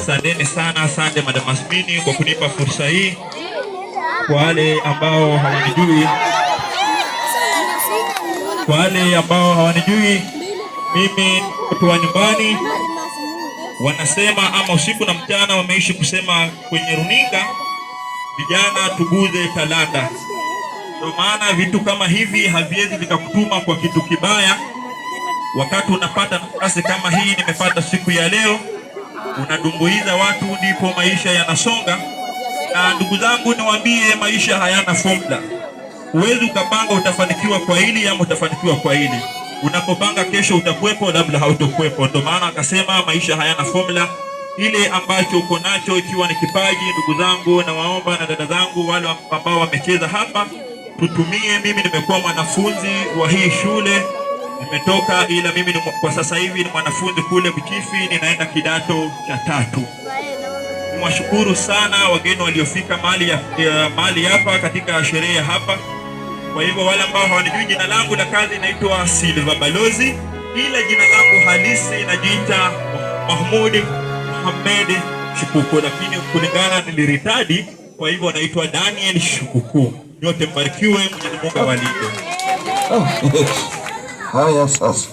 Asanteni sana, asante Madam Asmini kwa kunipa fursa hii. Kwa wale ambao hawanijui, mimi mtu wa nyumbani. Wanasema ama usiku na mchana wameishi kusema kwenye runinga, vijana tuguze talanta. Ndio maana vitu kama hivi haviwezi vikakutuma kwa kitu kibaya. Wakati unapata nafasi kama hii nimepata siku ya leo, unadumbuiza watu, ndipo maisha yanasonga. Na ndugu zangu, niwaambie, maisha hayana formula. Huwezi ukapanga utafanikiwa kwa hili ama utafanikiwa kwa hili. Unapopanga kesho utakuwepo, labda hautokuwepo. Ndio maana akasema maisha hayana formula. Ile ambacho uko nacho, ikiwa ni kipaji, ndugu zangu, na waomba na dada zangu wale ambao wamecheza hapa, tutumie. Mimi nimekuwa mwanafunzi wa hii shule, nimetoka, ila mimi kwa sasa hivi ni mwanafunzi kule Bukifi, ninaenda kidato cha 3. Niwashukuru sana wageni waliofika mahali hapa katika sherehe hapa. Kwa hivyo wale ambao hawanijui, jina langu la kazi naitwa Silva Balozi, ila jina langu halisi najiita Mahmud Mohamed Shukuku, lakini kulingana niliritadi, kwa hivyo naitwa Daniel Shukuku. Nyote mbarikiwe, Mwenyezi Mungu awalinde. Haya sasa.